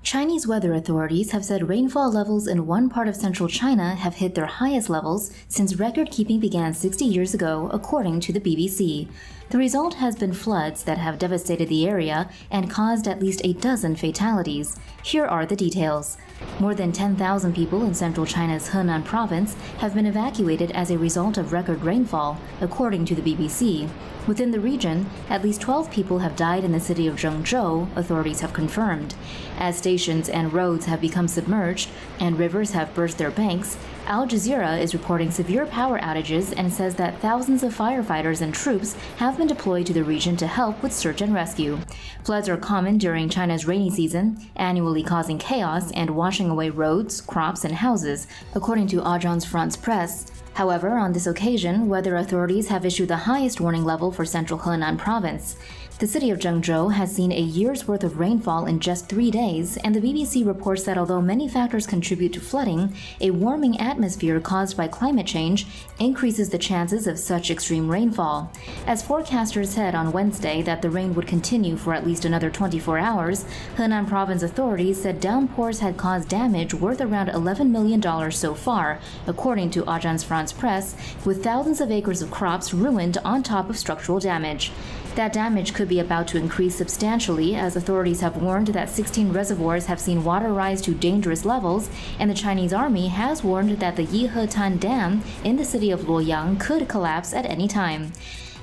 Chinese weather authorities have said rainfall levels in one part of central China have hit their highest levels since record-keeping began 60 years ago, according to the BBC. The result has been floods that have devastated the area and caused at least a dozen fatalities. Here are the details. More than 10,000 people in central China's Henan province have been evacuated as a result of record rainfall, according to the BBC. Within the region, at least 12 people have died in the city of Zhengzhou, authorities have confirmed. As stations and roads have become submerged and rivers have burst their banks, Al Jazeera is reporting severe power outages and says that thousands of firefighters and troops have been deployed to the region to help with search and rescue. Floods are common during China's rainy season, annually causing chaos and washing away roads, crops, and houses, according to Agence France Presse. However, on this occasion, weather authorities have issued the highest warning level for central Henan province. The city of Zhengzhou has seen a year's worth of rainfall in just 3 days, and the BBC reports that although many factors contribute to flooding, a warming atmosphere caused by climate change increases the chances of such extreme rainfall. As forecasters said on Wednesday that the rain would continue for at least another 24 hours, Henan province authorities said downpours had caused damage worth around $11 million so far, according to Agence France Presse, with thousands of acres of crops ruined on top of structural damage. That damage could be about to increase substantially, as authorities have warned that 16 reservoirs have seen water rise to dangerous levels, and the Chinese army has warned that the Henan Dam in the city of Luoyang could collapse at any time.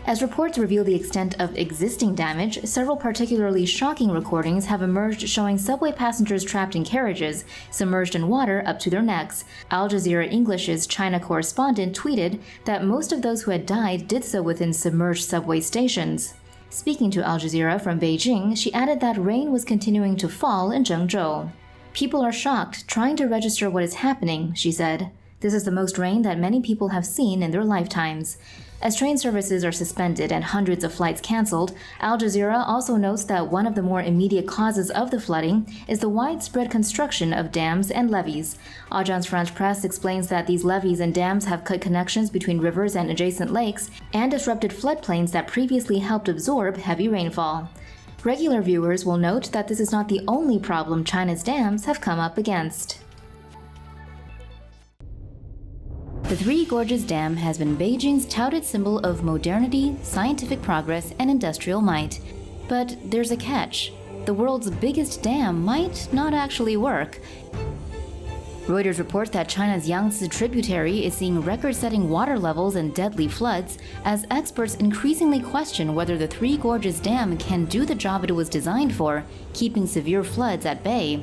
As reports reveal the extent of existing damage, several particularly shocking recordings have emerged showing subway passengers trapped in carriages, submerged in water up to their necks. Al Jazeera English's China correspondent tweeted that most of those who had died did so within submerged subway stations. Speaking to Al Jazeera from Beijing, she added that rain was continuing to fall in Zhengzhou. "People are shocked, trying to register what is happening," she said. "This is the most rain that many people have seen in their lifetimes." As train services are suspended and hundreds of flights cancelled, Al Jazeera also notes that one of the more immediate causes of the flooding is the widespread construction of dams and levees. Agence France Presse explains that these levees and dams have cut connections between rivers and adjacent lakes and disrupted floodplains that previously helped absorb heavy rainfall. Regular viewers will note that this is not the only problem China's dams have come up against. The Three Gorges Dam has been Beijing's touted symbol of modernity, scientific progress, and industrial might. But there's a catch. The world's biggest dam might not actually work. Reuters reports that China's Yangtze tributary is seeing record-setting water levels and deadly floods as experts increasingly question whether the Three Gorges Dam can do the job it was designed for, keeping severe floods at bay.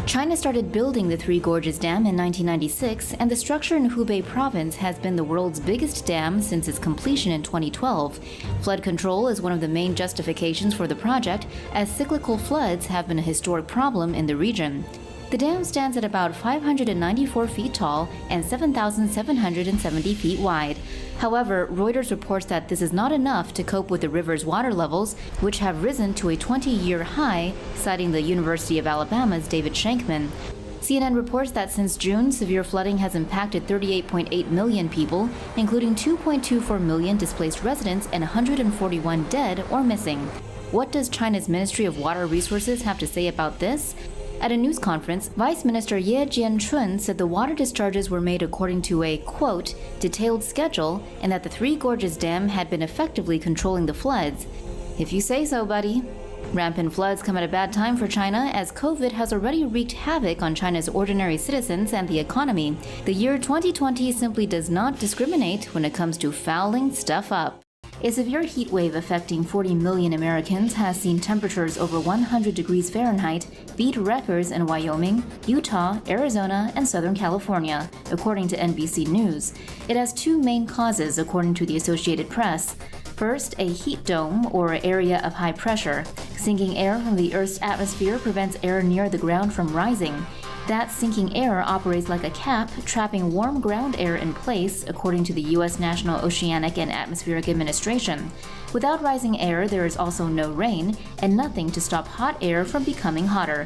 China started building the Three Gorges Dam in 1996, and the structure in Hubei province has been the world's biggest dam since its completion in 2012. Flood control is one of the main justifications for the project, as cyclical floods have been a historic problem in the region. The dam stands at about 594 feet tall and 7,770 feet wide. However, Reuters reports that this is not enough to cope with the river's water levels, which have risen to a 20-year high, citing the University of Alabama's David Shankman. CNN reports that since June, severe flooding has impacted 38.8 million people, including 2.24 million displaced residents and 141 dead or missing. What does China's Ministry of Water Resources have to say about this? At a news conference, Vice Minister Ye Jianchun said the water discharges were made according to a, quote, detailed schedule, and that the Three Gorges Dam had been effectively controlling the floods. If you say so, buddy. Rampant floods come at a bad time for China, as COVID has already wreaked havoc on China's ordinary citizens and the economy. The year 2020 simply does not discriminate when it comes to fouling stuff up. A severe heat wave affecting 40 million Americans has seen temperatures over 100 degrees Fahrenheit beat records in Wyoming, Utah, Arizona, and Southern California, according to NBC News. It has two main causes, according to the Associated Press. First, a heat dome, or area of high pressure. Sinking air from the Earth's atmosphere prevents air near the ground from rising. That sinking air operates like a cap, trapping warm ground air in place, according to the U.S. National Oceanic and Atmospheric Administration. Without rising air, there is also no rain, and nothing to stop hot air from becoming hotter.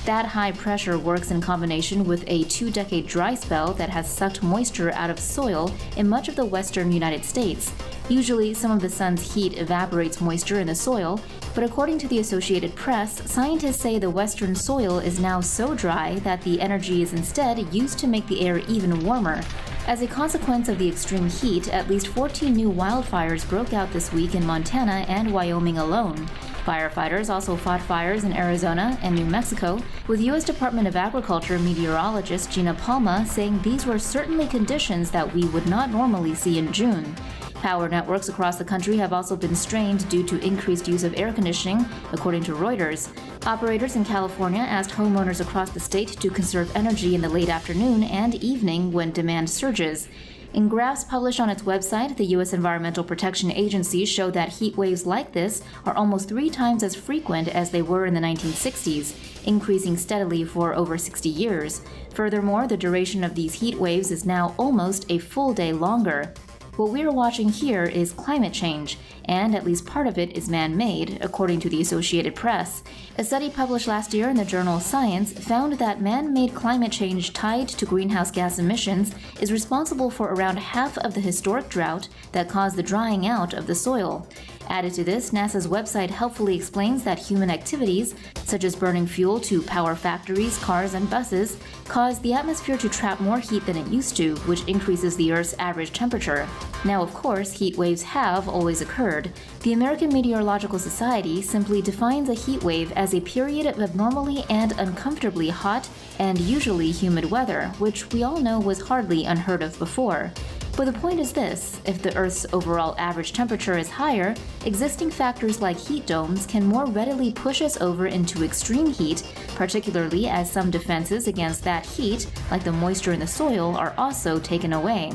That high pressure works in combination with a 2-decade dry spell that has sucked moisture out of soil in much of the western United States. Usually, some of the sun's heat evaporates moisture in the soil, But according to the Associated Press, scientists say the western soil is now so dry that the energy is instead used to make the air even warmer. As a consequence of the extreme heat, at least 14 new wildfires broke out this week in Montana and Wyoming alone. Firefighters also fought fires in Arizona and New Mexico, with U.S. Department of Agriculture meteorologist Gina Palma saying these were certainly conditions that we would not normally see in June. Power networks across the country have also been strained due to increased use of air conditioning, according to Reuters. Operators in California asked homeowners across the state to conserve energy in the late afternoon and evening when demand surges. In graphs published on its website, the U.S. Environmental Protection Agency showed that heat waves like this are almost 3 times as frequent as they were in the 1960s, increasing steadily for over 60 years. Furthermore, the duration of these heat waves is now almost a full day longer. What we're watching here is climate change, and at least part of it is man-made, according to the Associated Press. A study published last year in the journal Science found that man-made climate change tied to greenhouse gas emissions is responsible for around half of the historic drought that caused the drying out of the soil. Added to this, NASA's website helpfully explains that human activities, such as burning fuel to power factories, cars, and buses, cause the atmosphere to trap more heat than it used to, which increases the Earth's average temperature. Now, of course, heat waves have always occurred. The American Meteorological Society simply defines a heat wave as a period of abnormally and uncomfortably hot and usually humid weather, which we all know was hardly unheard of before. But the point is this: if the Earth's overall average temperature is higher, existing factors like heat domes can more readily push us over into extreme heat, particularly as some defenses against that heat, like the moisture in the soil, are also taken away.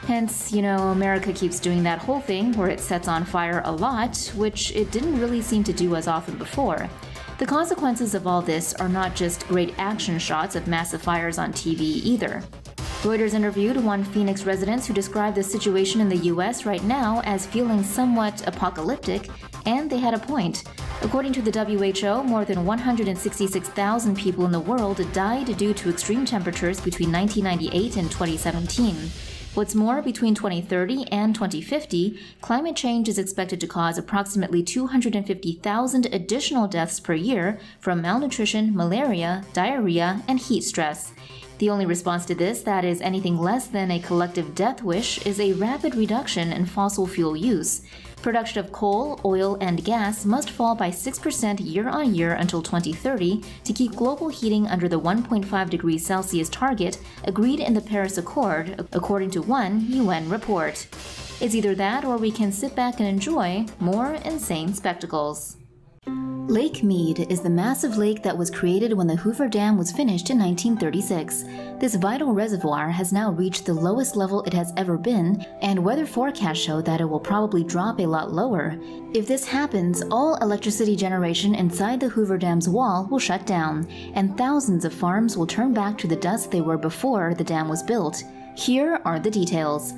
Hence, America keeps doing that whole thing where it sets on fire a lot, which it didn't really seem to do as often before. The consequences of all this are not just great action shots of massive fires on TV either. Reuters interviewed one Phoenix resident who described the situation in the U.S. right now as feeling somewhat apocalyptic, and they had a point. According to the WHO, more than 166,000 people in the world died due to extreme temperatures between 1998 and 2017. What's more, between 2030 and 2050, climate change is expected to cause approximately 250,000 additional deaths per year from malnutrition, malaria, diarrhea, and heat stress. The only response to this that is anything less than a collective death wish is a rapid reduction in fossil fuel use. Production of coal, oil, and gas must fall by 6% year on year until 2030 to keep global heating under the 1.5 degrees Celsius target agreed in the Paris Accord, according to one UN report. It's either that or we can sit back and enjoy more insane spectacles. Lake Mead is the massive lake that was created when the Hoover Dam was finished in 1936. This vital reservoir has now reached the lowest level it has ever been, and weather forecasts show that it will probably drop a lot lower. If this happens, all electricity generation inside the Hoover Dam's wall will shut down, and thousands of farms will turn back to the dust they were before the dam was built. Here are the details.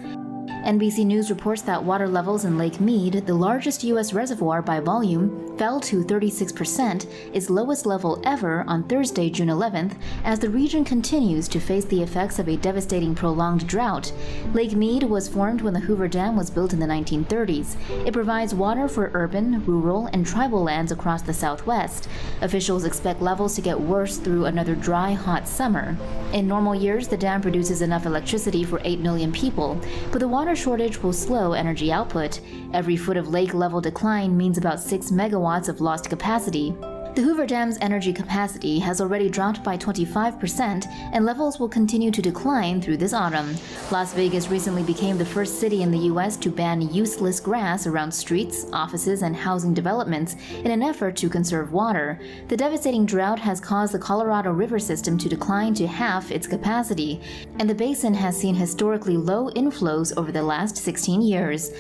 NBC News reports that water levels in Lake Mead, the largest U.S. reservoir by volume, fell to 36%, its lowest level ever, on Thursday, June 11th, as the region continues to face the effects of a devastating prolonged drought. Lake Mead was formed when the Hoover Dam was built in the 1930s. It provides water for urban, rural, and tribal lands across the Southwest. Officials expect levels to get worse through another dry, hot summer. In normal years, the dam produces enough electricity for 8 million people, but the water shortage will slow energy output. Every foot of lake level decline means about 6 megawatts of lost capacity. The Hoover Dam's energy capacity has already dropped by 25%, and levels will continue to decline through this autumn. Las Vegas recently became the first city in the U.S. to ban useless grass around streets, offices, and housing developments in an effort to conserve water. The devastating drought has caused the Colorado River system to decline to half its capacity, and the basin has seen historically low inflows over the last 16 years.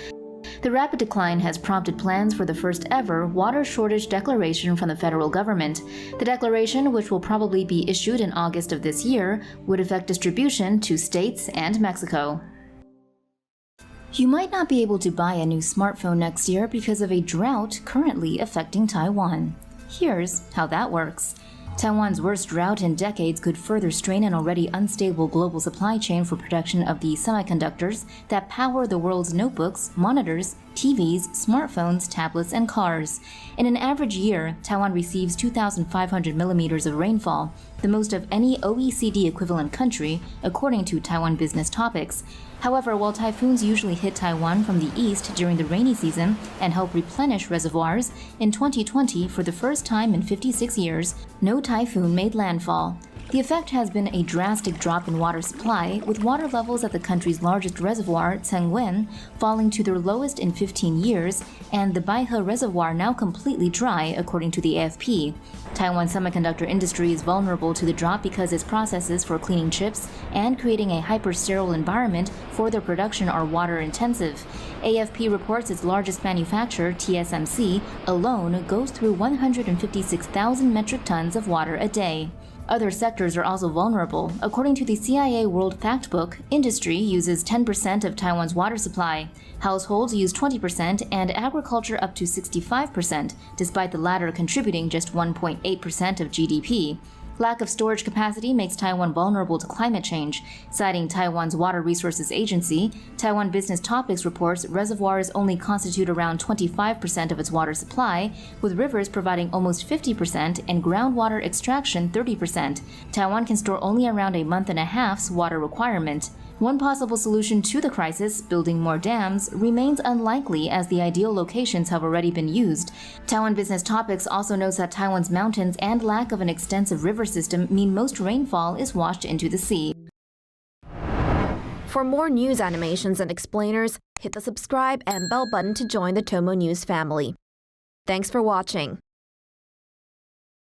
The rapid decline has prompted plans for the first ever water shortage declaration from the federal government. The declaration, which will probably be issued in August of this year, would affect distribution to states and Mexico. You might not be able to buy a new smartphone next year because of a drought currently affecting Taiwan. Here's how that works. Taiwan's worst drought in decades could further strain an already unstable global supply chain for production of the semiconductors that power the world's notebooks, monitors, TVs, smartphones, tablets, and cars. In an average year, Taiwan receives 2,500 millimeters of rainfall, the most of any OECD equivalent country, according to Taiwan Business Topics. However, while typhoons usually hit Taiwan from the east during the rainy season and help replenish reservoirs, in 2020, for the first time in 56 years, no typhoon made landfall. The effect has been a drastic drop in water supply, with water levels at the country's largest reservoir, Zhengzhou, falling to their lowest in 15 years, and the Baihe Reservoir now completely dry, according to the AFP. Taiwan's semiconductor industry is vulnerable to the drop because its processes for cleaning chips and creating a hyper-sterile environment for their production are water-intensive. AFP reports its largest manufacturer, TSMC, alone goes through 156,000 metric tons of water a day. Other sectors are also vulnerable. According to the CIA World Factbook, industry uses 10% of Taiwan's water supply. Households use 20% and agriculture up to 65%, despite the latter contributing just 1.8% of GDP. Lack of storage capacity makes Taiwan vulnerable to climate change. Citing Taiwan's Water Resources Agency, Taiwan Business Topics reports reservoirs only constitute around 25% of its water supply, with rivers providing almost 50% and groundwater extraction 30%. Taiwan can store only around a month and a half's water requirement. One possible solution to the crisis, building more dams, remains unlikely as the ideal locations have already been used. Taiwan Business Topics also notes that Taiwan's mountains and lack of an extensive river system mean most rainfall is washed into the sea. For more news animations and explainers, hit the subscribe and bell button to join the TomoNews family. Thanks for watching.